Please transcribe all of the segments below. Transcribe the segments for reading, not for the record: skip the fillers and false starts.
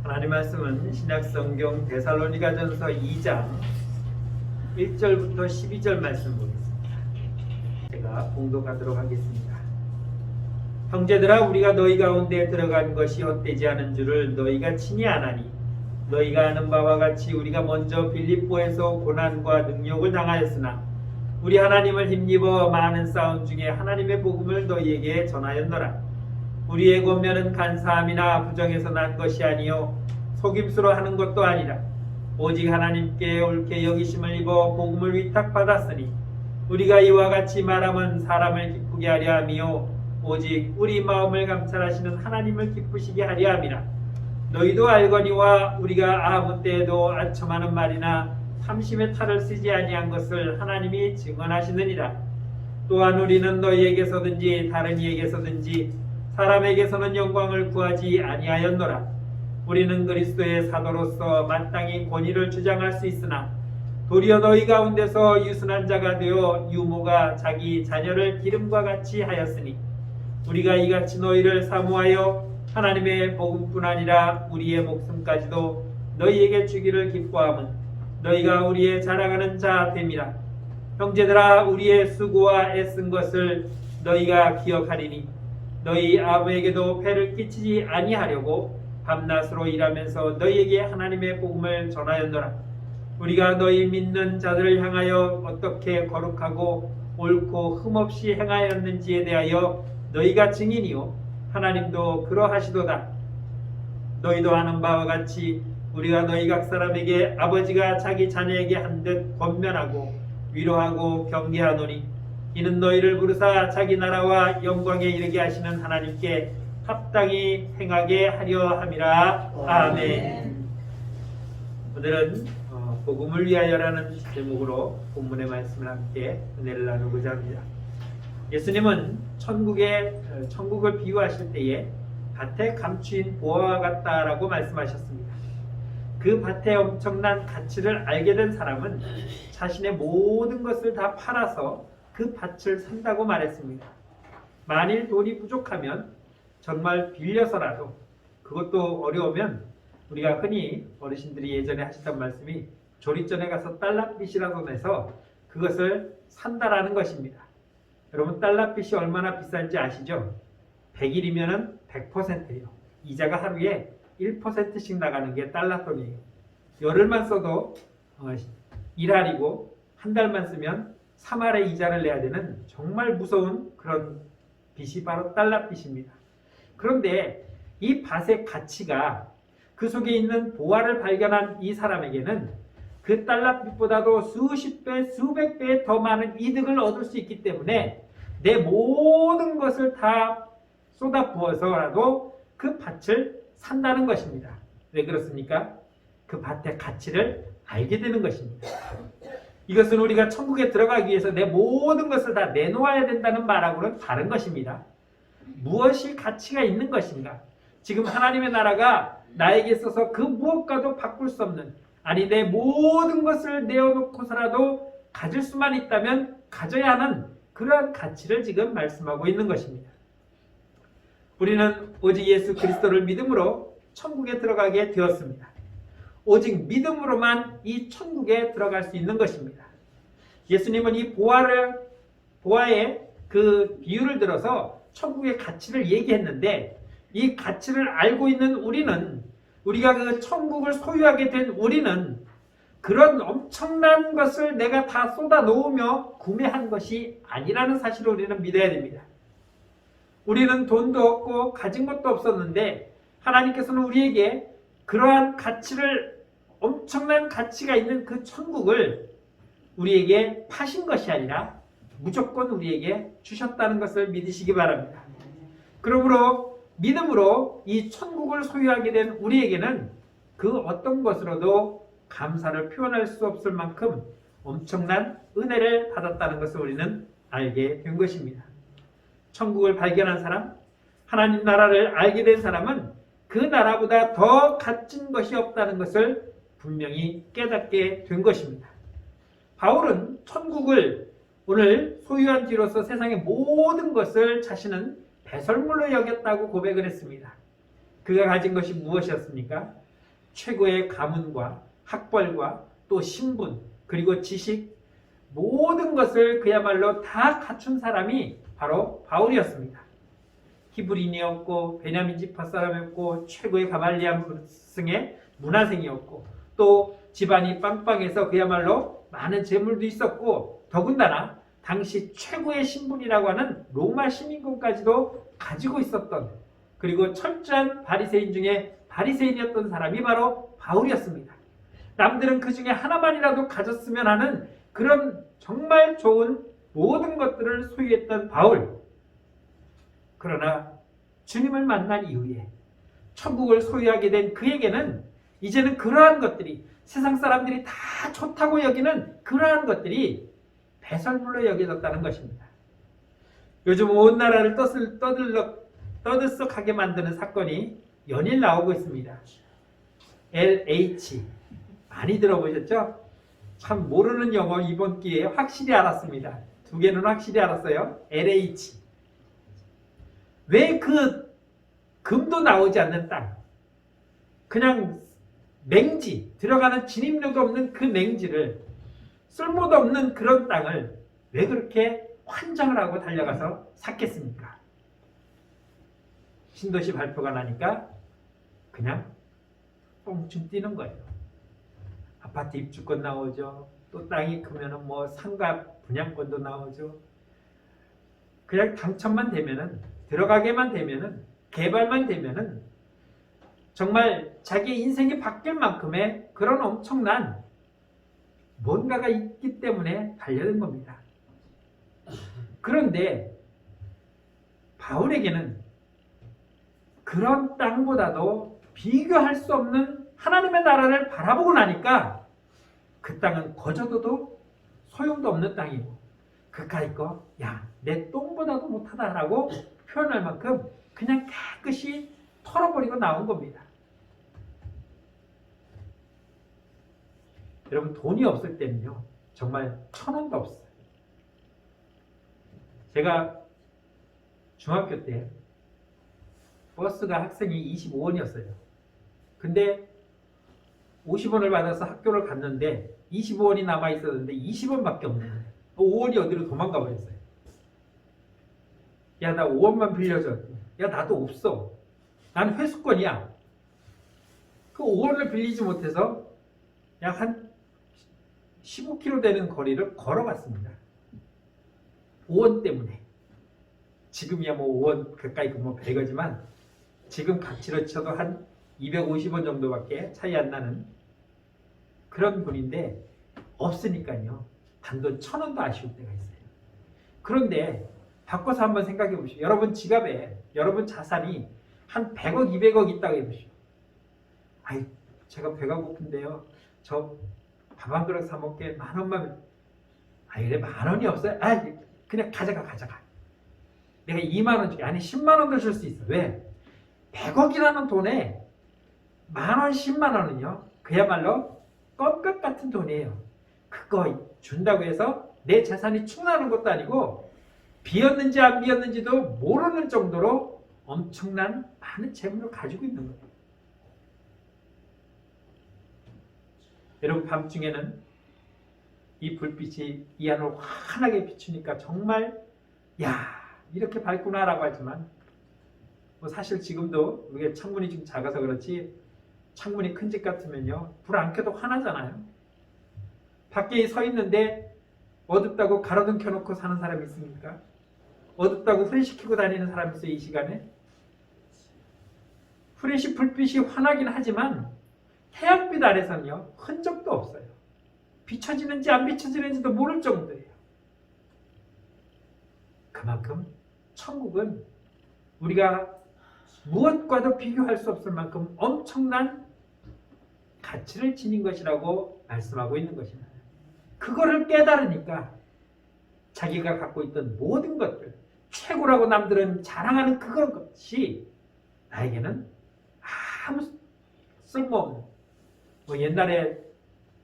하나님 말씀은 신약성경 데살로니가전서 2장 1절부터 12절 말씀 보겠습니다. 제가 봉독하도록 하겠습니다. 형제들아, 우리가 너희 가운데 들어간 것이 헛되지 않은 줄을 너희가 친히 아나니, 너희가 아는 바와 같이 우리가 먼저 빌립보에서 고난과 능욕을 당하였으나 우리 하나님을 힘입어 많은 싸움 중에 하나님의 복음을 너희에게 전하였노라. 우리의 권면은 간사함이나 부정에서 난 것이 아니요 속임수로 하는 것도 아니라 오직 하나님께 옳게 여기심을 입어 복음을 위탁받았으니 우리가 이와 같이 말하면 사람을 기쁘게 하려 함이요 오직 우리 마음을 감찰하시는 하나님을 기쁘시게 하려 함이라. 너희도 알거니와 우리가 아무 때에도 아첨하는 말이나 삼심의 탈을 쓰지 아니한 것을 하나님이 증언하시느니라. 또한 우리는 너희에게서든지 다른 이에게서든지 사람에게서는 영광을 구하지 아니하였노라. 우리는 그리스도의 사도로서 마땅히 권위를 주장할 수 있으나 도리어 너희 가운데서 유순한 자가 되어 유모가 자기 자녀를 기름과 같이 하였으니 우리가 이같이 너희를 사모하여 하나님의 복음뿐 아니라 우리의 목숨까지도 너희에게 주기를 기뻐함은 너희가 우리의 자랑하는 자 됨이라. 형제들아, 우리의 수고와 애쓴 것을 너희가 기억하리니 너희 아버에게도 폐를 끼치지 아니하려고 밤낮으로 일하면서 너희에게 하나님의 복음을 전하였노라. 우리가 너희 믿는 자들을 향하여 어떻게 거룩하고 옳고 흠없이 행하였는지에 대하여 너희가 증인이요 하나님도 그러하시도다. 너희도 아는 바와 같이 우리가 너희 각 사람에게 아버지가 자기 자녀에게 한 듯 권면하고 위로하고 경계하노니 이는 너희를 부르사 자기 나라와 영광에 이르게 하시는 하나님께 합당히 행하게 하려 함이라. 아멘. 오늘은 복음을 위하여라는 제목으로 본문의 말씀을 함께 은혜를 나누고자 합니다. 예수님은 천국을 비유하실 때에 밭에 감추인 보화와 같다라고 말씀하셨습니다. 그 밭의 엄청난 가치를 알게 된 사람은 자신의 모든 것을 다 팔아서 그 밭을 산다고 말했습니다. 만일 돈이 부족하면 정말 빌려서라도, 그것도 어려우면 우리가 흔히 어르신들이 예전에 하시던 말씀이 조리전에 가서 달랏빛이라고 내서 그것을 산다라는 것입니다. 여러분, 달랏빛이 얼마나 비싼지 아시죠? 100일이면 100%예요. 이자가 하루에 1%씩 나가는 게 달러돈이에요. 열흘만 써도 1알이고 한 달만 쓰면 3알의 이자를 내야 되는 정말 무서운 그런 빚이 바로 달러빚입니다. 그런데 이 밭의 가치가, 그 속에 있는 보화를 발견한 이 사람에게는 그 달러빚보다도 수십 배, 수백 배 더 많은 이득을 얻을 수 있기 때문에 내 모든 것을 다 쏟아부어서라도 그 밭을 산다는 것입니다. 왜 그렇습니까? 그 밭의 가치를 알게 되는 것입니다. 이것은 우리가 천국에 들어가기 위해서 내 모든 것을 다 내놓아야 된다는 말하고는 다른 것입니다. 무엇이 가치가 있는 것인가? 지금 하나님의 나라가 나에게 있어서 그 무엇과도 바꿀 수 없는, 아니 내 모든 것을 내어놓고서라도 가질 수만 있다면 가져야 하는 그러한 가치를 지금 말씀하고 있는 것입니다. 우리는 오직 예수 그리스도를 믿음으로 천국에 들어가게 되었습니다. 오직 믿음으로만 이 천국에 들어갈 수 있는 것입니다. 예수님은 이 보화의 그 비유를 들어서 천국의 가치를 얘기했는데, 이 가치를 알고 있는 우리는, 우리가 그 천국을 소유하게 된 우리는 그런 엄청난 것을 내가 다 쏟아 놓으며 구매한 것이 아니라는 사실을 우리는 믿어야 됩니다. 우리는 돈도 없고 가진 것도 없었는데 하나님께서는 우리에게 그러한 가치를, 엄청난 가치가 있는 그 천국을 우리에게 파신 것이 아니라 무조건 우리에게 주셨다는 것을 믿으시기 바랍니다. 그러므로 믿음으로 이 천국을 소유하게 된 우리에게는 그 어떤 것으로도 감사를 표현할 수 없을 만큼 엄청난 은혜를 받았다는 것을 우리는 알게 된 것입니다. 천국을 발견한 사람, 하나님 나라를 알게 된 사람은 그 나라보다 더 값진 것이 없다는 것을 분명히 깨닫게 된 것입니다. 바울은 천국을 오늘 소유한 뒤로서 세상의 모든 것을 자신은 배설물로 여겼다고 고백을 했습니다. 그가 가진 것이 무엇이었습니까? 최고의 가문과 학벌과 또 신분 그리고 지식 모든 것을 그야말로 다 갖춘 사람이 바로 바울이었습니다. 히브리인이었고 베냐민 지파 사람이었고 최고의 가말리엘 승의 문화생이었고 또 집안이 빵빵해서 그야말로 많은 재물도 있었고 더군다나 당시 최고의 신분이라고 하는 로마 시민권까지도 가지고 있었던 그리고 철저한 바리새인 중에 바리새인이었던 사람이 바로 바울이었습니다. 남들은 그 중에 하나만이라도 가졌으면 하는 그런 정말 좋은 모든 것들을 소유했던 바울. 그러나 주님을 만난 이후에 천국을 소유하게 된 그에게는 이제는 그러한 것들이 세상 사람들이 다 좋다고 여기는 그러한 것들이 배설물로 여겨졌다는 것입니다. 요즘 온 나라를 떠들썩하게 만드는 사건이 연일 나오고 있습니다. LH 많이 들어보셨죠? 참 모르는 영어 이번 기회에 확실히 알았습니다. 두 개는 확실히 알았어요. LH. 왜 그 금도 나오지 않는 땅, 그냥 맹지, 들어가는 진입료도 없는 그 맹지를, 쓸모도 없는 그런 땅을 왜 그렇게 환장을 하고 달려가서 샀겠습니까? 신도시 발표가 나니까 그냥 뻥충 뛰는 거예요. 아파트 입주권 나오죠. 또 땅이 크면은 뭐 상가 분양권도 나오죠. 그냥 당첨만 되면은, 들어가게만 되면은, 개발만 되면은 정말 자기 인생이 바뀔 만큼의 그런 엄청난 뭔가가 있기 때문에 달려든 겁니다. 그런데 바울에게는 그런 땅보다도 비교할 수 없는 하나님의 나라를 바라보고 나니까 그 땅은 거저도도 소용도 없는 땅이고 그까이 거, 야, 내 똥보다도 못하다라고 표현할 만큼 그냥 깨끗이 털어버리고 나온 겁니다. 여러분, 돈이 없을 때는요 정말 1,000원도 없어요. 제가 중학교 때 버스가 학생이 25원이었어요. 근데 50원을 받아서 학교를 갔는데 25원이 남아있었는데 20원밖에 없는 거예요. 5원이 어디로 도망가 버렸어요. 야, 나 5원만 빌려줘. 야, 나도 없어. 난 회수권이야. 그 5원을 빌리지 못해서 약 한 15km 되는 거리를 걸어갔습니다. 5원 때문에. 지금이야 뭐 5원 가까이 뭐 100원이지만 지금 가치로 쳐도 한 250원 정도밖에 차이 안 나는 그런 분인데 없으니까요. 단돈 1,000원도 아쉬울 때가 있어요. 그런데 바꿔서 한번 생각해 보시오. 여러분 지갑에 여러분 자산이 한 100억, 200억 있다고 해보시오. 아이, 제가 배가 고픈데요. 저 밥 한 그릇 사 먹게 10,000원만. 아이, 그래 10,000원이 없어요? 아, 그냥 가져가. 내가 2만원 줄게. 아니 10만원도 줄 수 있어. 왜? 100억이라는 돈에 10,000원, 10만원은요 그야말로 껌값 같은 돈이에요. 그거 준다고 해서 내 재산이 충나는 것도 아니고 비었는지 안 비었는지도 모르는 정도로 엄청난 많은 재물을 가지고 있는 거예요. 여러분, 밤중에는 이 불빛이 이 안을 환하게 비추니까 정말 야, 이렇게 밝구나 라고 하지만 뭐 사실 지금도 우리가 창문이 좀 작아서 그렇지 창문이 큰 집 같으면요 불 안 켜도 환하잖아요. 밖에 서 있는데 어둡다고 가로등 켜놓고 사는 사람이 있습니까? 어둡다고 후레쉬 켜고 다니는 사람이 있어요. 이 시간에 후레쉬 불빛이 환하긴 하지만 태양빛 아래서는요 흔적도 없어요. 비춰지는지 안 비춰지는지도 모를 정도예요. 그만큼 천국은 우리가 무엇과도 비교할 수 없을 만큼 엄청난 가치를 지닌 것이라고 말씀하고 있는 것입니다. 그거를 깨달으니까 자기가 갖고 있던 모든 것들, 최고라고 남들은 자랑하는 그런 것이 나에게는 아무 쓸모없는, 뭐 옛날에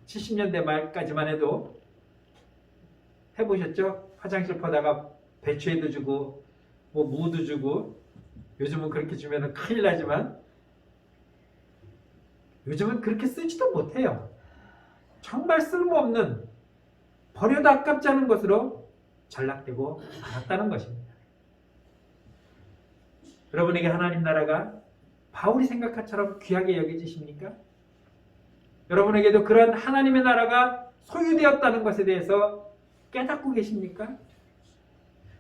70년대 말까지만 해도 해보셨죠? 화장실 퍼다가 배추에도 주고 뭐 무도 주고, 요즘은 그렇게 주면 큰일 나지만 요즘은 그렇게 쓰지도 못해요. 정말 쓸모없는, 버려도 아깝지 않은 것으로 전락되고 말았다는 것입니다. 여러분에게 하나님 나라가 바울이 생각한 것처럼 귀하게 여겨지십니까? 여러분에게도 그런 하나님의 나라가 소유되었다는 것에 대해서 깨닫고 계십니까?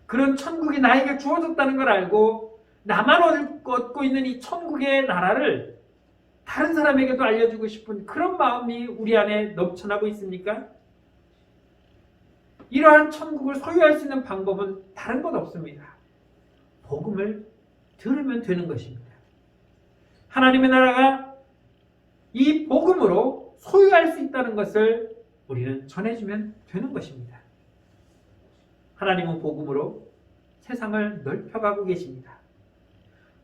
그런 천국이 나에게 주어졌다는 걸 알고 나만 얻고 있는 이 천국의 나라를 다른 사람에게도 알려주고 싶은 그런 마음이 우리 안에 넘쳐나고 있습니까? 이러한 천국을 소유할 수 있는 방법은 다른 것 없습니다. 복음을 들으면 되는 것입니다. 하나님의 나라가 이 복음으로 소유할 수 있다는 것을 우리는 전해주면 되는 것입니다. 하나님은 복음으로 세상을 넓혀가고 계십니다.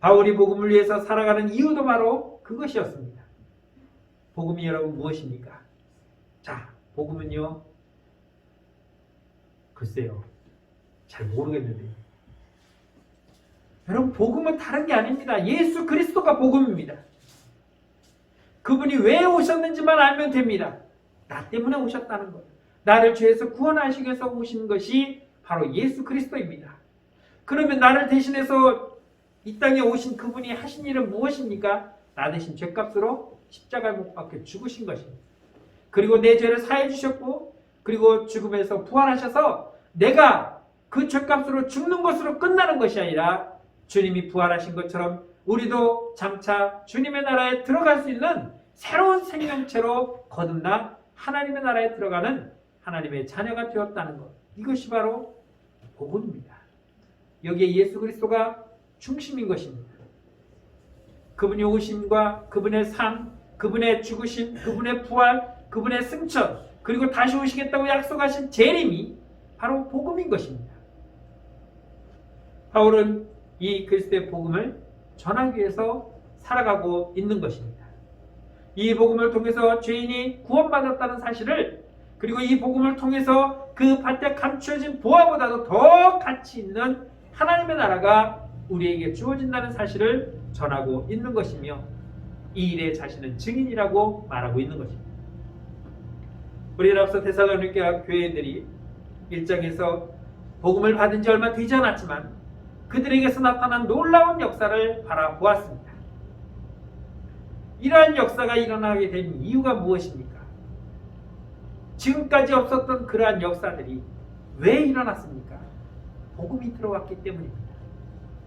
바울이 복음을 위해서 살아가는 이유도 바로 그것이었습니다. 복음이 여러분 무엇입니까? 자, 복음은요, 글쎄요, 잘 모르겠는데요. 여러분, 복음은 다른 게 아닙니다. 예수 그리스도가 복음입니다. 그분이 왜 오셨는지만 알면 됩니다. 나 때문에 오셨다는 것, 나를 죄에서 구원하시기 위해서 오신 것이 바로 예수 그리스도입니다. 그러면 나를 대신해서 이 땅에 오신 그분이 하신 일은 무엇입니까? 나 대신 죄값으로 십자가에 못 박혀 죽으신 것입니다. 그리고 내 죄를 사해 주셨고, 그리고 죽음에서 부활하셔서 내가 그 죄값으로 죽는 것으로 끝나는 것이 아니라 주님이 부활하신 것처럼 우리도 장차 주님의 나라에 들어갈 수 있는 새로운 생명체로 거듭나 하나님의 나라에 들어가는 하나님의 자녀가 되었다는 것, 이것이 바로 복음입니다. 여기에 예수 그리스도가 중심인 것입니다. 그분이 오심과 그분의 삶, 그분의 죽으심, 그분의 부활, 그분의 승천, 그리고 다시 오시겠다고 약속하신 재림이 바로 복음인 것입니다. 바울은 이 그리스도의 복음을 전하기 위해서 살아가고 있는 것입니다. 이 복음을 통해서 죄인이 구원받았다는 사실을, 그리고 이 복음을 통해서 그 밭에 감추어진 보화보다도 더 가치 있는 하나님의 나라가 우리에게 주어진다는 사실을 전하고 있는 것이며, 이 일에 자신은 증인이라고 말하고 있는 것입니다. 우리는 앞서 데살로니가 교회들이 1장에서 복음을 받은 지 얼마 되지 않았지만 그들에게서 나타난 놀라운 역사를 바라보았습니다. 이러한 역사가 일어나게 된 이유가 무엇입니까? 지금까지 없었던 그러한 역사들이 왜 일어났습니까? 복음이 들어왔기 때문입니다.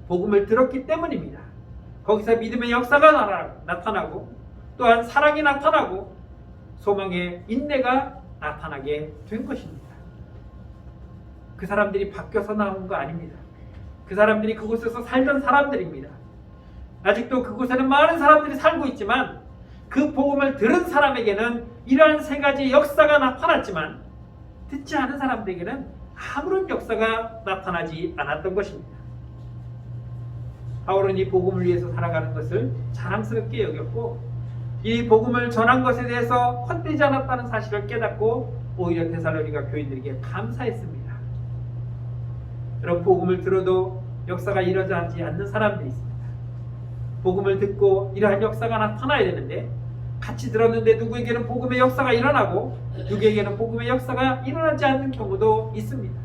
복음을 들었기 때문입니다. 거기서 믿음의 역사가 나타나고, 또한 사랑이 나타나고, 소망의 인내가 나타나게 된 것입니다. 그 사람들이 바뀌어서 나온 거 아닙니다. 그 사람들이 그곳에서 살던 사람들입니다. 아직도 그곳에는 많은 사람들이 살고 있지만 그 복음을 들은 사람에게는 이러한 세 가지 역사가 나타났지만 듣지 않은 사람들에게는 아무런 역사가 나타나지 않았던 것입니다. 바울은 이 복음을 위해서 살아가는 것을 자랑스럽게 여겼고, 이 복음을 전한 것에 대해서 헛되지 않았다는 사실을 깨닫고 오히려 데살로니가 교인들에게 감사했습니다. 여러분, 복음을 들어도 역사가 일어나지 않는 사람들이 있습니다. 복음을 듣고 이러한 역사가 나타나야 되는데 같이 들었는데 누구에게는 복음의 역사가 일어나고 누구에게는 복음의 역사가 일어나지 않는 경우도 있습니다.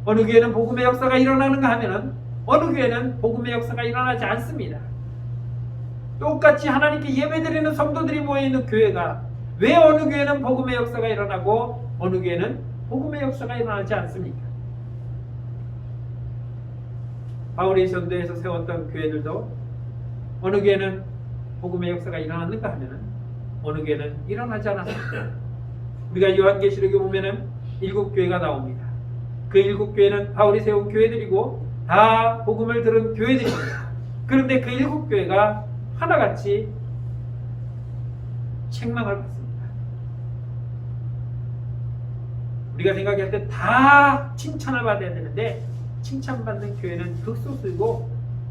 어느 교회는 복음의 역사가 일어나는가 하면은 어느 교회는 복음의 역사가 일어나지 않습니다. 똑같이 하나님께 예배드리는 성도들이 모여있는 교회가 왜 어느 교회는 복음의 역사가 일어나고 어느 교회는 복음의 역사가 일어나지 않습니까? 바울의 전도에서 세웠던 교회들도 어느 교회는 복음의 역사가 일어났는가 하면은 어느 교회는 일어나지 않았습니다. 우리가 요한계시록에 보면은 7교회가 나옵니다. 그 7교회는 바울이 세운 교회들이고 다 복음을 들은 교회들입니다. 그런데 그 7교회가 하나같이 책망을 받습니다. 우리가 생각할 때 다 칭찬을 받아야 되는데 칭찬받는 교회는 극소수이고,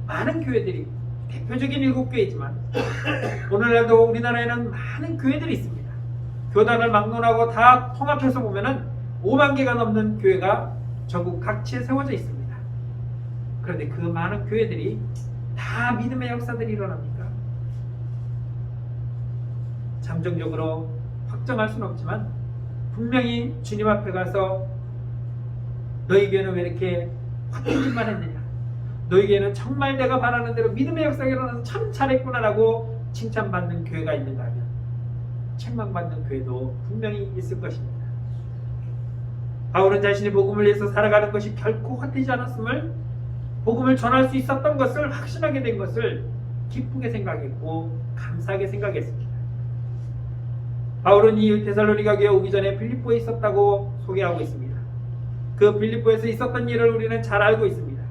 많은 교회들이, 대표적인 7교회이지만 오늘날도 우리나라에는 많은 교회들이 있습니다. 교단을 막론하고 다 통합해서 보면은 5만 개가 넘는 교회가 전국 각지에 세워져 있습니다. 그런데 그 많은 교회들이 다 믿음의 역사들이 일어납니까? 잠정적으로 확정할 수는 없지만 분명히 주님 앞에 가서 너희 교회는 왜 이렇게 헛되기만 했느냐, 너희 교회는 정말 내가 바라는 대로 믿음의 역사가 일어나서 참 잘했구나라고 칭찬받는 교회가 있는가 하면 책망받는 교회도 분명히 있을 것입니다. 바울은 자신이 복음을 위해서 살아가는 것이 결코 헛되지 않았음을, 복음을 전할 수 있었던 것을, 확신하게 된 것을 기쁘게 생각했고 감사하게 생각했습니다. 바울은 이 데살로니가 교회에 오기 전에 빌립보에 있었다고 소개하고 있습니다. 그 빌립보에서 있었던 일을 우리는 잘 알고 있습니다.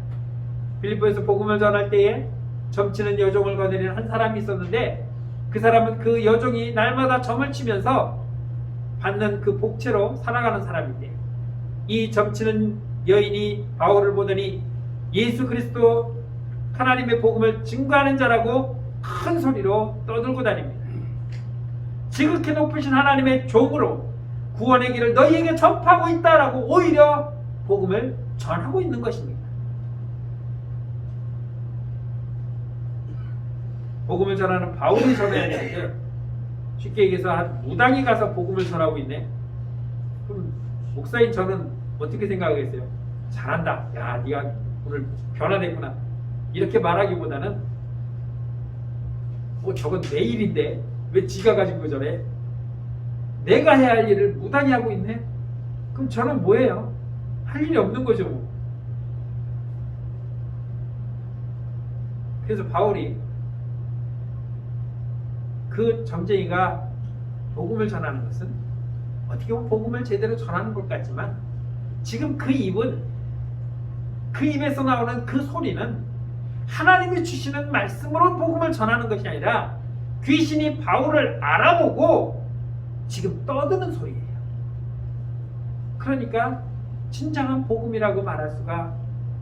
빌립보에서 복음을 전할 때에 점치는 여종을 거느리는 한 사람이 있었는데, 그 사람은 그 여종이 날마다 점을 치면서 받는 그 복채로 살아가는 사람인데, 이 점치는 여인이 바울을 보더니 예수 그리스도 하나님의 복음을 증거하는 자라고 큰 소리로 떠들고 다닙니다. 지극히 높으신 하나님의 종으로 구원의 길을 너희에게 전파하고 있다라고 오히려 복음을 전하고 있는 것입니다. 복음을 전하는 바울이 전해야 되는데 쉽게 얘기해서 한 무당이 가서 복음을 전하고 있네. 그럼 목사인 저는 어떻게 생각하겠어요? 잘한다. 야, 네가 오늘 변화됐구나. 이렇게 말하기보다는 저건 내 일인데 왜 지가 가지고 저래? 내가 해야 할 일을 무당이 하고 있네? 그럼 저는 뭐예요? 할 일이 없는 거죠. 뭐. 그래서 바울이 그 점쟁이가 복음을 전하는 것은 어떻게 보면 복음을 제대로 전하는 것 같지만, 지금 그 입은, 그 입에서 나오는 그 소리는 하나님이 주시는 말씀으로 복음을 전하는 것이 아니라 귀신이 바울을 알아보고 지금 떠드는 소리예요. 그러니까 진정한 복음이라고 말할 수가,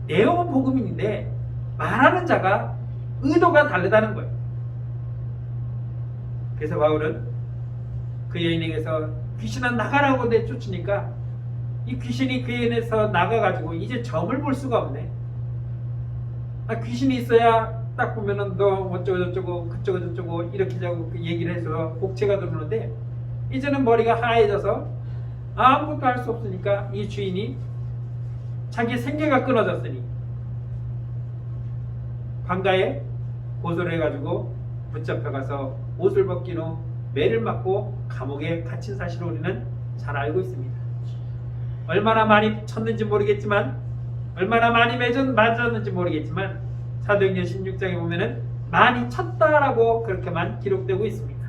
내용은 복음인데 말하는 자가 의도가 다르다는 거예요. 그래서 바울은 그 여인에게서 귀신아 나가라고 내쫓으니까 이 귀신이 그 여인에서 나가가지고 이제 점을 볼 수가 없네. 귀신이 있어야 딱 보면은 너 어쩌고 저쩌고 그쩌고 저쩌고 이렇게 자고 얘기를 해서 복채가 들어오는데, 이제는 머리가 하얘져서 아무것도 할 수 없으니까 이 주인이 자기 생계가 끊어졌으니 관가에 고소를 해가지고 붙잡혀가서 옷을 벗긴 후 매를 맞고 감옥에 갇힌 사실을 우리는 잘 알고 있습니다. 얼마나 많이 쳤는지 모르겠지만, 얼마나 많이 맞았는지 모르겠지만 사도행전 16장에 보면은 많이 쳤다라고 그렇게만 기록되고 있습니다.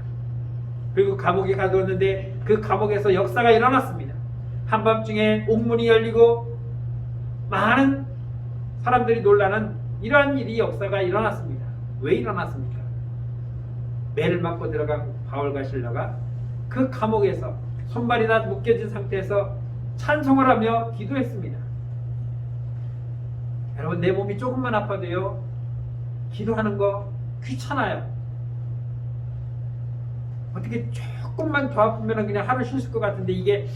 그리고 감옥에 가두었는데 그 감옥에서 역사가 일어났습니다. 한밤중에 옥문이 열리고 많은 사람들이 놀라는 이러한 일이, 역사가 일어났습니다. 왜 일어났습니까? 매를 맞고 들어간 바울과 실라가 그 감옥에서 손발이 다 묶여진 상태에서 찬송을 하며 기도했습니다. 여러분, 내 몸이 조금만 아파도요, 기도하는 거 귀찮아요. 어떻게 조금만 더 아프면 그냥 하루 쉴 것 같은데, 이게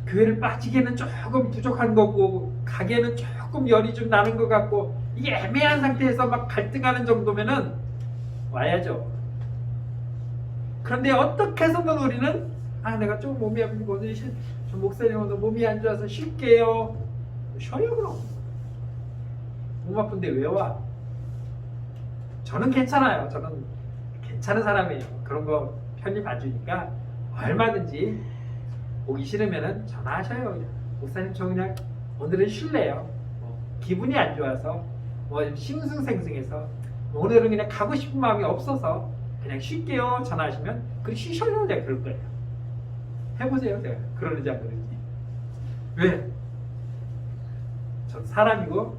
교회를 빠지기에는 조금 부족한 거고 가기에는 조금 열이 좀 나는 것 같고, 이게 애매한 상태에서 막 갈등하는 정도면은 와야죠. 그런데 어떻게 해서든 우리는 내가 좀 몸이 아프고 오늘 목사님 오늘 몸이 안 좋아서 쉴게요. 쉬어요 그럼. 몸 아픈데 왜 와? 저는 괜찮아요. 저는 괜찮은 사람이에요. 그런 거 편히 봐주니까 얼마든지 오기 싫으면은 전화하셔요. 그냥. 목사님 저 그냥 오늘은 쉴래요. 기분이 안 좋아서 싱숭생숭해서 오늘은 그냥 가고 싶은 마음이 없어서 그냥 쉴게요. 전화하시면 그래 쉬셔요. 내가 그럴 거예요. 해보세요. 내가 그러는지 안 그러는지. 왜? 전 사람이고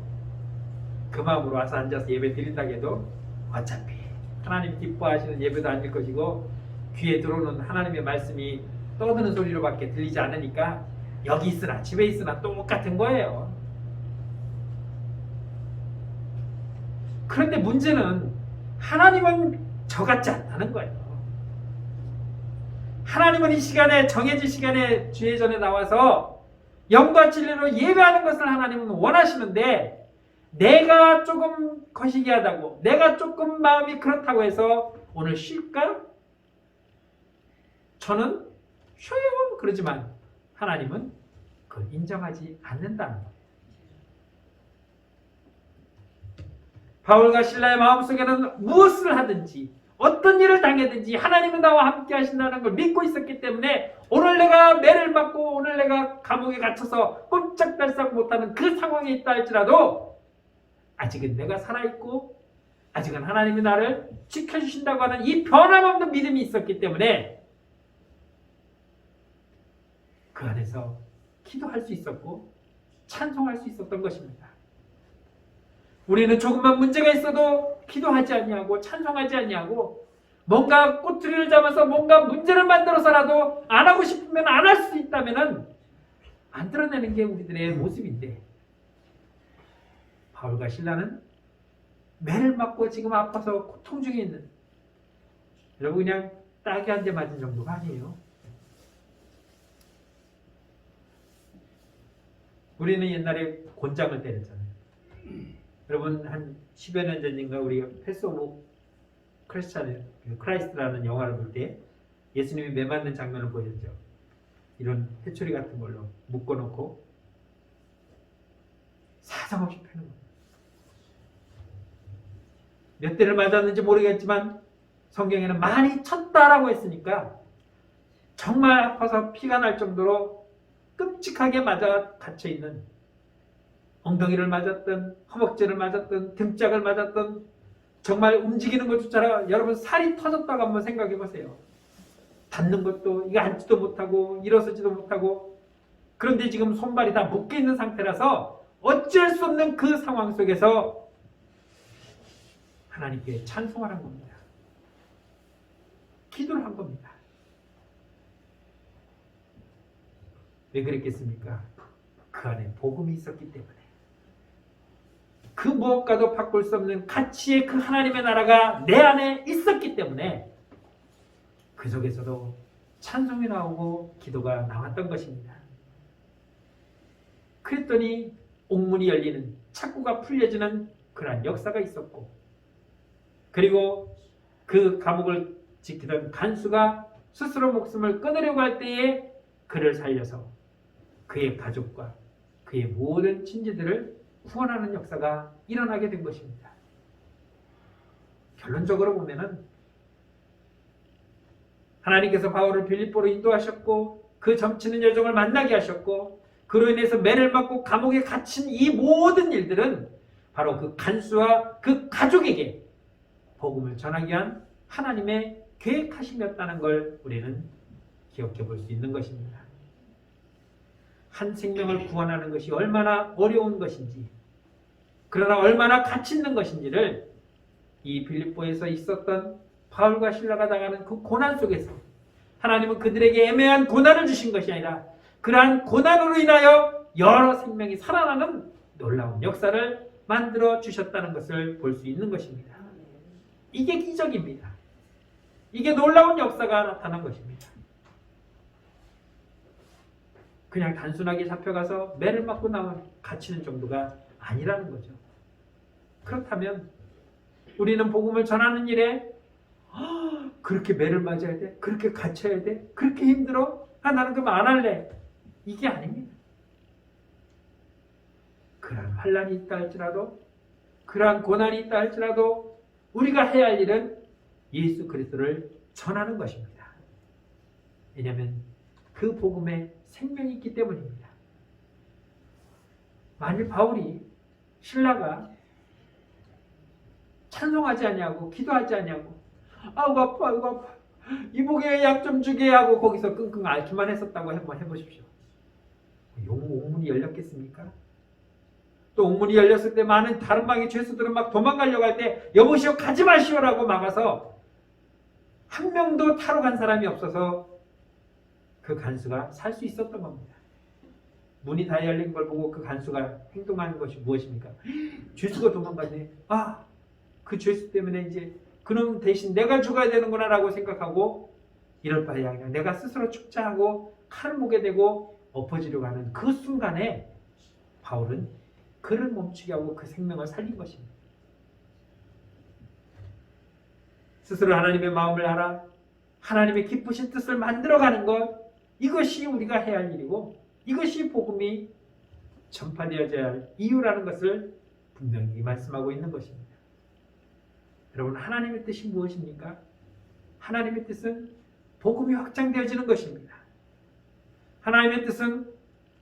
그 마음으로 와서 앉아서 예배 드린다고 해도 어차피 하나님 기뻐하시는 예배도 아닐 것이고 귀에 들어오는 하나님의 말씀이 떠드는 소리로밖에 들리지 않으니까 여기 있으나 집에 있으나 똑같은 거예요. 그런데 문제는 하나님은 저같지 않다는 거예요. 하나님은 이 시간에, 정해진 시간에 주의 전에 나와서 영과 진리로 예배하는 것을 하나님은 원하시는데, 내가 조금 거시기하다고, 내가 조금 마음이 그렇다고 해서 오늘 쉴까? 저는 쉬어요 그러지만 하나님은 그걸 인정하지 않는다는 거예요. 바울과 실라의 마음속에는 무엇을 하든지 어떤 일을 당하든지 하나님은 나와 함께 하신다는 걸 믿고 있었기 때문에 오늘 내가 매를 맞고 오늘 내가 감옥에 갇혀서 꼼짝달싹 못하는 그 상황에 있다 할지라도 아직은 내가 살아있고 아직은 하나님이 나를 지켜주신다고 하는 이 변함없는 믿음이 있었기 때문에 그 안에서 기도할 수 있었고 찬송할 수 있었던 것입니다. 우리는 조금만 문제가 있어도 기도하지 아니하고 찬송하지 아니하고 뭔가 꼬투리를 잡아서 뭔가 문제를 만들어서라도 안 하고 싶으면 안 할 수 있다면 안 드러내는 게 우리들의 모습인데 바울과 실라는 매를 맞고 지금 아파서 고통 중에 있는 여러분 그냥 딱이 한 대 맞은 정도가 아니에요. 우리는 옛날에 곤장을 때렸잖아요. 여러분 한 10여 년 전인가 우리가 패스 오브 크라이스트라는 영화를 볼 때 예수님이 매 맞는 장면을 보여줬죠. 이런 회초리 같은 걸로 묶어놓고 사정없이 패는 거예요. 몇 대를 맞았는지 모르겠지만 성경에는 많이 쳤다라고 했으니까 정말 아파서 피가 날 정도로 끔찍하게 맞아 갇혀있는 엉덩이를 맞았던 허벅지를 맞았던 등짝을 맞았던 정말 움직이는 것조차 여러분 살이 터졌다고 한번 생각해 보세요. 닿는 것도 이거 앉지도 못하고 일어서지도 못하고 그런데 지금 손발이 다 묶여있는 상태라서 어쩔 수 없는 그 상황 속에서 하나님께 찬송을 한 겁니다. 기도를 한 겁니다. 왜 그랬겠습니까? 그 안에 복음이 있었기 때문에 그 무엇과도 바꿀 수 없는 가치의 그 하나님의 나라가 내 안에 있었기 때문에 그 속에서도 찬송이 나오고 기도가 나왔던 것입니다. 그랬더니 옥문이 열리는 착고가 풀려지는 그러한 역사가 있었고 그리고 그 감옥을 지키던 간수가 스스로 목숨을 끊으려고 할 때에 그를 살려서 그의 가족과 그의 모든 친지들을 구원하는 역사가 일어나게 된 것입니다. 결론적으로 보면은 하나님께서 바울을 빌립보로 인도하셨고 그 점치는 여정을 만나게 하셨고 그로 인해서 매를 맞고 감옥에 갇힌 이 모든 일들은 바로 그 간수와 그 가족에게 복음을 전하기 위한 하나님의 계획하심이었다는 걸 우리는 기억해 볼 수 있는 것입니다. 한 생명을 구원하는 것이 얼마나 어려운 것인지 그러나 얼마나 가치 있는 것인지를 이 빌립보에서 있었던 바울과 실라가 당하는 그 고난 속에서 하나님은 그들에게 애매한 고난을 주신 것이 아니라 그러한 고난으로 인하여 여러 생명이 살아나는 놀라운 역사를 만들어 주셨다는 것을 볼 수 있는 것입니다. 이게 기적입니다. 이게 놀라운 역사가 나타난 것입니다. 그냥 단순하게 잡혀가서 매를 맞고 갇히는 정도가 아니라는 거죠. 그렇다면 우리는 복음을 전하는 일에 그렇게 매를 맞아야 돼? 그렇게 갇혀야 돼? 그렇게 힘들어? 나는 그럼 안 할래. 이게 아닙니다. 그러한 환난이 있다 할지라도 그러한 고난이 있다 할지라도 우리가 해야 할 일은 예수 그리스도를 전하는 것입니다. 왜냐하면 그 복음에 생명이 있기 때문입니다. 만일 바울이 실라가 찬송하지 아니하고 기도하지 아니하고 아우 아파 아우 아파 이복에 약 좀 주게 하고 거기서 끙끙 앓기만 했었다고 한번 해보십시오. 옥문이 열렸겠습니까? 또 옥문이 열렸을 때 많은 다른 방의 죄수들은 막 도망가려고 할 때 여보시오 가지 마시오라고 막아서 한 명도 타러 간 사람이 없어서 그 간수가 살 수 있었던 겁니다. 문이 다 열린 걸 보고 그 간수가 행동하는 것이 무엇입니까? 죄수가 도망가네. 그 죄수 때문에 이제 그놈 대신 내가 죽어야 되는구나 라고 생각하고 이럴 바에야 그냥 내가 스스로 죽자 하고 칼을 목에 대고 엎어지려고 하는 그 순간에 바울은 그를 멈추게 하고 그 생명을 살린 것입니다. 스스로 하나님의 마음을 알아 하나님의 기쁘신 뜻을 만들어가는 것, 이것이 우리가 해야 할 일이고 이것이 복음이 전파되어져야 할 이유라는 것을 분명히 말씀하고 있는 것입니다. 여러분, 하나님의 뜻이 무엇입니까? 하나님의 뜻은 복음이 확장되어지는 것입니다. 하나님의 뜻은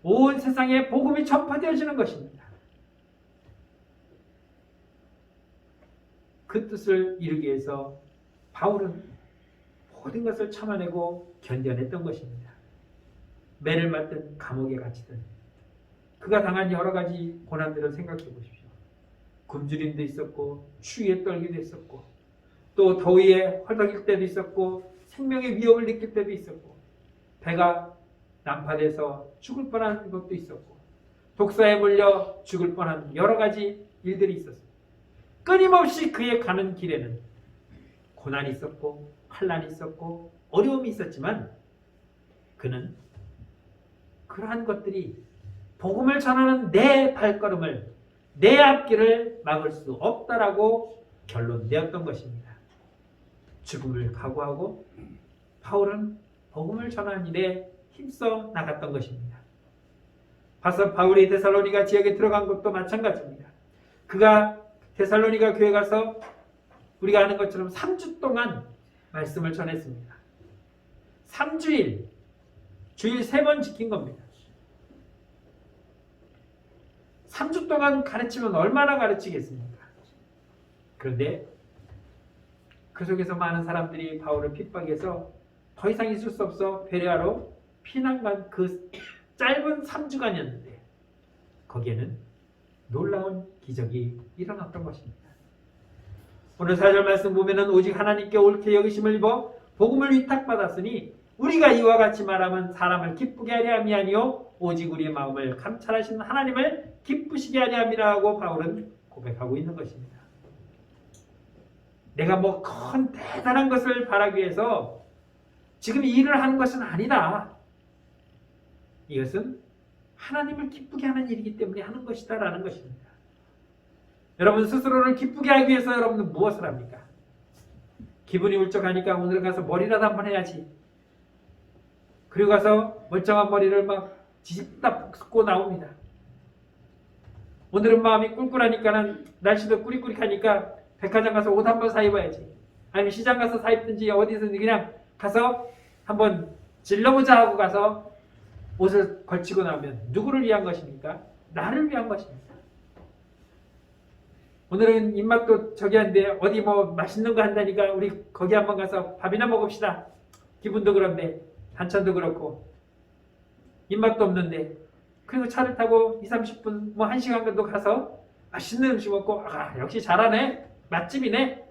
온 세상에 복음이 전파되어지는 것입니다. 그 뜻을 이루기 위해서 바울은 모든 것을 참아내고 견뎌냈던 것입니다. 매를 맞든 감옥에 갇히든 그가 당한 여러 가지 고난들을 생각해 보십시오. 굶주림도 있었고 추위에 떨기도 있었고 또 더위에 헐떡일 때도 있었고 생명의 위협을 느낄 때도 있었고 배가 난파돼서 죽을 뻔한 것도 있었고 독사에 물려 죽을 뻔한 여러 가지 일들이 있었습니다. 끊임없이 그의 가는 길에는 고난이 있었고 환난이 있었고 어려움이 있었지만 그는 그러한 것들이 복음을 전하는 내 발걸음을, 내 앞길을 막을 수 없다라고 결론 내었던 것입니다. 죽음을 각오하고 바울은 복음을 전하는 일에 힘써 나갔던 것입니다. 바울이 데살로니가 지역에 들어간 것도 마찬가지입니다. 그가 데살로니가 교회 가서 우리가 아는 것처럼 3주 동안 말씀을 전했습니다. 3주일, 주일 3번 지킨 겁니다. 3주 동안 가르치면 얼마나 가르치겠습니까? 그런데 그 속에서 많은 사람들이 바울을 핍박해서 더 이상 있을 수 없어 베레아로 피난간 그 짧은 3주간이었는데 거기에는 놀라운 기적이 일어났던 것입니다. 오늘 4절 말씀 보면은 오직 하나님께 옳게 여기심을 입어 복음을 위탁받았으니 우리가 이와 같이 말하면 사람을 기쁘게 하려 함이 아니요 오직 우리의 마음을 감찰하시는 하나님을 기쁘시게 하려 함이라고 바울은 고백하고 있는 것입니다. 내가 뭐 큰 대단한 것을 바라기 위해서 지금 이 일을 하는 것은 아니다. 이것은 하나님을 기쁘게 하는 일이기 때문에 하는 것이다 라는 것입니다. 여러분 스스로를 기쁘게 하기 위해서 여러분은 무엇을 합니까? 기분이 울적하니까 오늘 가서 머리라도 한번 해야지. 그리고 가서 멀쩡한 머리를 막 뒤집다 볶고 나옵니다. 오늘은 마음이 꿀꿀하니까는 날씨도 꾸리꾸리하니까 백화점 가서 옷 한번 사 입어야지. 아니면 시장 가서 사 입든지 어디서든 그냥 가서 한번 질러보자 하고 가서 옷을 걸치고 나면 누구를 위한 것입니까? 나를 위한 것입니다. 오늘은 입맛도 저기 한데 어디 뭐 맛있는 거 한다니까 우리 거기 한번 가서 밥이나 먹읍시다. 기분도 그런데 반찬도 그렇고 입맛도 없는데 그리고 차를 타고 20-30분 뭐 1시간 정도 가서 맛있는 음식 먹고 아 역시 잘하네 맛집이네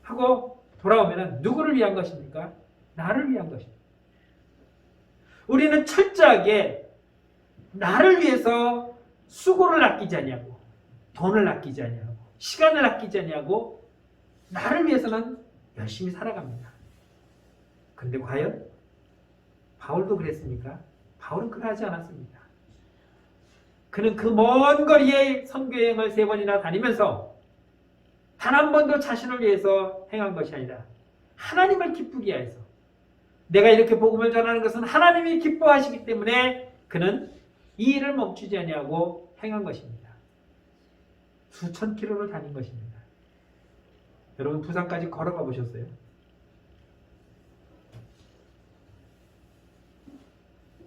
하고 돌아오면 누구를 위한 것입니까? 나를 위한 것입니다. 우리는 철저하게 나를 위해서 수고를 아끼지 아니하고 돈을 아끼지 아니하고 시간을 아끼지 아니하고 나를 위해서는 열심히 살아갑니다. 근데 과연 바울도 그랬습니까? 바울은 그러하지 않았습니다. 그는 그 먼 거리에 선교여행을 3번이나 다니면서 단 한 번도 자신을 위해서 행한 것이 아니라 하나님을 기쁘게 해서 내가 이렇게 복음을 전하는 것은 하나님이 기뻐하시기 때문에 그는 이 일을 멈추지 아니하고 행한 것입니다. 수천 킬로를 다닌 것입니다. 여러분 부산까지 걸어가 보셨어요?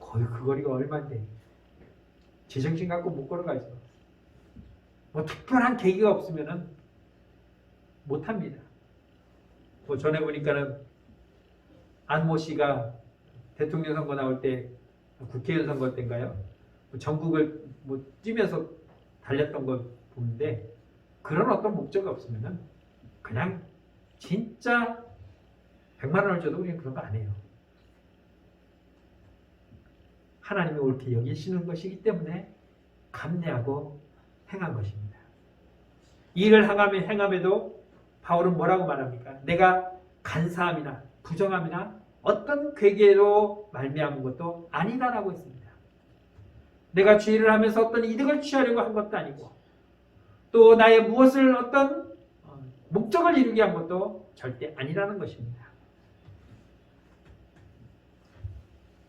거의 그 거리가 얼마인데 제정신 갖고 못 걸어가죠. 뭐 특별한 계기가 없으면은 못합니다. 뭐 전에 보니까는 안모 씨가 대통령 선거 나올 때 국회의원 선거 때인가요? 전국을 뭐 뛰면서 달렸던 걸 보는데 그런 어떤 목적이 없으면은 그냥 진짜 100만 원을 줘도 우리는 그런 거 안 해요. 하나님이 옳게 여기시는 것이기 때문에 감내하고 행한 것입니다. 이 일을 행함에도 바울은 뭐라고 말합니까? 내가 간사함이나 부정함이나 어떤 괴계로 말미암은 것도 아니다라고 했습니다. 내가 주의를 하면서 어떤 이득을 취하려고 한 것도 아니고 또 나의 무엇을 어떤 목적을 이루기 위한 것도 절대 아니라는 것입니다.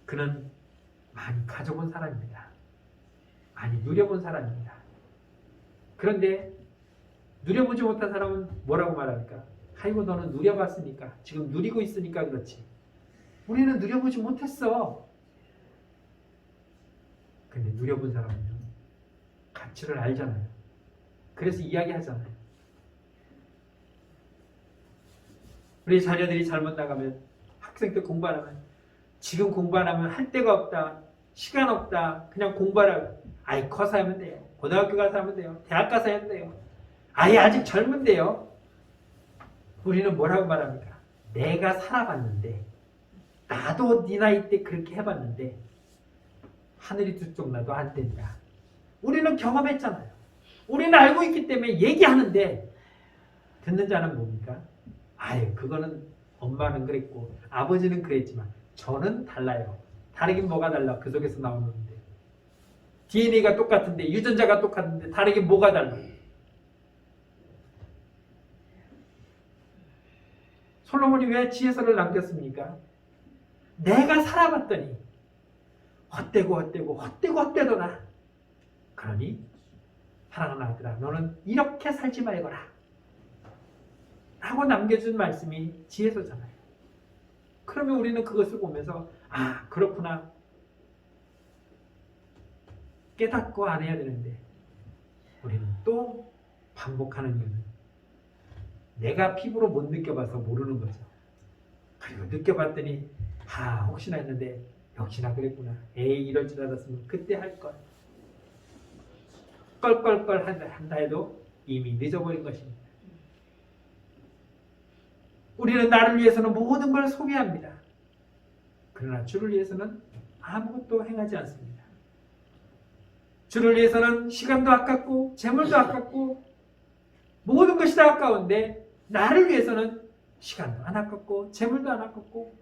그는 많이 가져본 사람입니다. 많이 누려본 사람입니다. 그런데 누려보지 못한 사람은 뭐라고 말합니까? 아이고 너는 누려봤으니까, 지금 누리고 있으니까 그렇지. 우리는 누려보지 못했어. 근데 누려본 사람은요, 가치를 알잖아요. 그래서 이야기하잖아요. 우리 자녀들이 잘못 나가면, 학생 때 공부 안 하면, 지금 공부 안 하면 할 데가 없다, 시간 없다, 그냥 공부하라고. 아이 커서 하면 돼요. 고등학교 가서 하면 돼요. 대학 가서 하면 돼요. 아이 아직 젊은데요. 우리는 뭐라고 말합니까? 내가 살아봤는데, 나도 네 나이 때 그렇게 해봤는데 하늘이 두 쪽 나도 안 된다. 우리는 경험했잖아요. 우리는 알고 있기 때문에 얘기하는데, 듣는 자는 뭡니까? 아유 그거는 엄마는 그랬고 아버지는 그랬지만 저는 달라요. 다르긴 뭐가 달라? 그 속에서 나오는데 DNA가 똑같은데, 유전자가 똑같은데 다르긴 뭐가 달라? 솔로몬이 왜 지혜서를 남겼습니까? 내가 살아봤더니 헛되도다. 그러니 사랑하는 아들아, 너는 이렇게 살지 말거라 라고 남겨준 말씀이 지혜서잖아요. 그러면 우리는 그것을 보면서 아 그렇구나 깨닫고 안 해야 되는데, 우리는 또 반복하는 이유는 내가 피부로 못 느껴봐서 모르는 거죠. 그리고 느껴봤더니 혹시나 했는데 역시나 그랬구나. 에이 이럴 줄 알았으면 그때 할걸. 껄껄껄 한다 해도 이미 늦어버린 것입니다. 우리는 나를 위해서는 모든 걸 소비합니다. 그러나 주를 위해서는 아무것도 행하지 않습니다. 주를 위해서는 시간도 아깝고 재물도 아깝고 모든 것이 다 아까운데, 나를 위해서는 시간도 안 아깝고 재물도 안 아깝고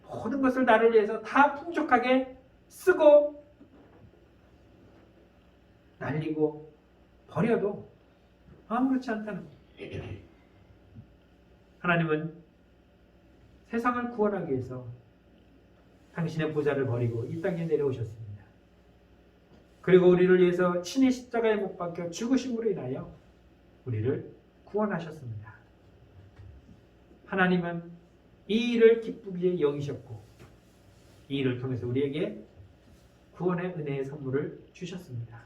모든 것을 나를 위해서 다 풍족하게 쓰고 날리고 버려도 아무렇지 않다는 거예요. 하나님은 세상을 구원하기 위해서 당신의 보좌를 버리고 이 땅에 내려오셨습니다. 그리고 우리를 위해서 친히 십자가에 못 박혀 죽으심으로 인하여 우리를 구원하셨습니다. 하나님은 이 일을 기쁘게 여기셨고, 이 일을 통해서 우리에게 구원의 은혜의 선물을 주셨습니다.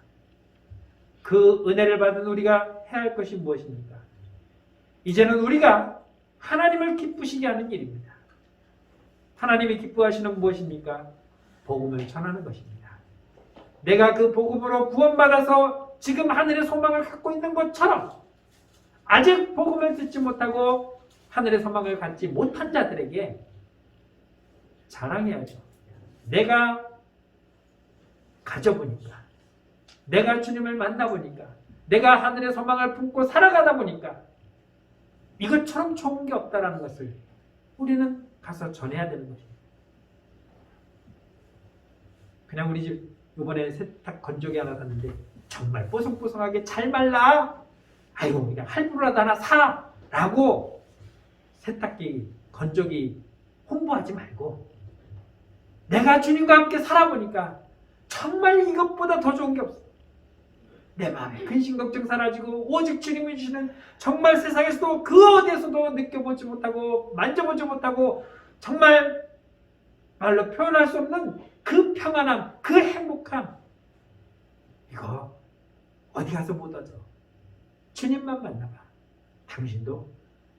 그 은혜를 받은 우리가 해야 할 것이 무엇입니까? 이제는 우리가 하나님을 기쁘시게 하는 일입니다. 하나님이 기뻐하시는 무엇입니까? 복음을 전하는 것입니다. 내가 그 복음으로 구원받아서 지금 하늘의 소망을 갖고 있는 것처럼, 아직 복음을 듣지 못하고 하늘의 소망을 갖지 못한 자들에게 자랑해야죠. 내가 가져보니까, 내가 주님을 만나보니까, 내가 하늘의 소망을 품고 살아가다 보니까 이것처럼 좋은 게 없다라는 것을 우리는 가서 전해야 되는 것입니다. 그냥 우리 집 이번에 세탁 건조기 하나 샀는데 정말 뽀송뽀송하게 잘 말라, 아이고 그냥 할부라도 하나 사 라고 세탁기 건조기 홍보하지 말고, 내가 주님과 함께 살아보니까 정말 이것보다 더 좋은 게 없어. 내 마음에 근심 걱정 사라지고 오직 주님이 주시는, 정말 세상에서도 그 어디에서도 느껴보지 못하고 만져보지 못하고 정말 말로 표현할 수 없는 그 평안함, 그 행복함, 이거 어디 가서 못 얻어. 주님만 만나봐. 당신도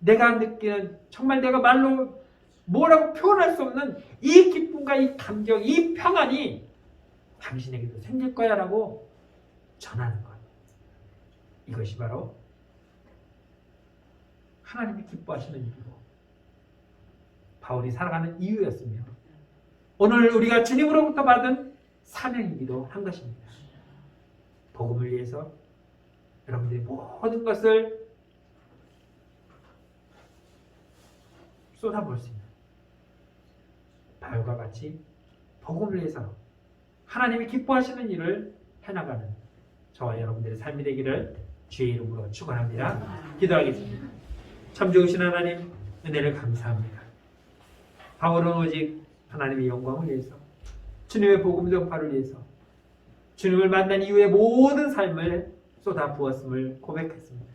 내가 느끼는, 정말 내가 말로 뭐라고 표현할 수 없는 이 기쁨과 이 감격, 이 평안이 당신에게도 생길 거야 라고 전하는 것. 이것이 바로 하나님이 기뻐하시는 일이고 바울이 살아가는 이유였으며, 오늘 우리가 주님으로부터 받은 사명이기도 한 것입니다. 복음을 위해서 여러분들이 모든 것을 쏟아볼 수 있는, 바울과 같이 복음을 위해서 하나님이 기뻐하시는 일을 해나가는 저와 여러분들의 삶이 되기를 주의 이름으로 축원합니다. 기도하겠습니다. 참 좋으신 하나님, 은혜를 감사합니다. 바울은 오직 하나님의 영광을 위해서 주님의 복음 전파를 위해서 주님을 만난 이후의 모든 삶을 쏟아 부었음을 고백했습니다.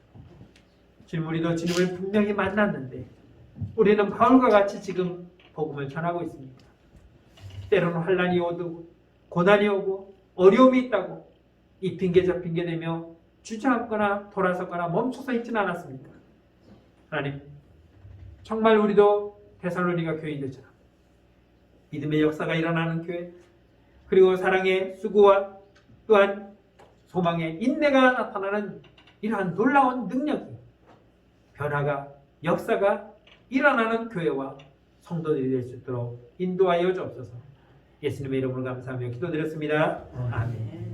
주님, 우리도 주님을 분명히 만났는데 우리는 바울과 같이 지금 복음을 전하고 있습니다. 때로는 환난이 오고 고난이 오고 어려움이 있다고 이 핑계 저 핑계 대며 주저앉거나 돌아서거나 멈춰서 있지는 않았습니다. 하나님, 정말 우리도 데살로니가 교인들처럼 믿음의 역사가 일어나는 교회, 그리고 사랑의 수고와 또한 소망의 인내가 나타나는 이러한 놀라운 능력이, 변화가, 역사가 일어나는 교회와 성도들이 될 수 있도록 인도하여 주옵소서. 예수님의 이름으로 감사하며 기도드렸습니다. 아멘.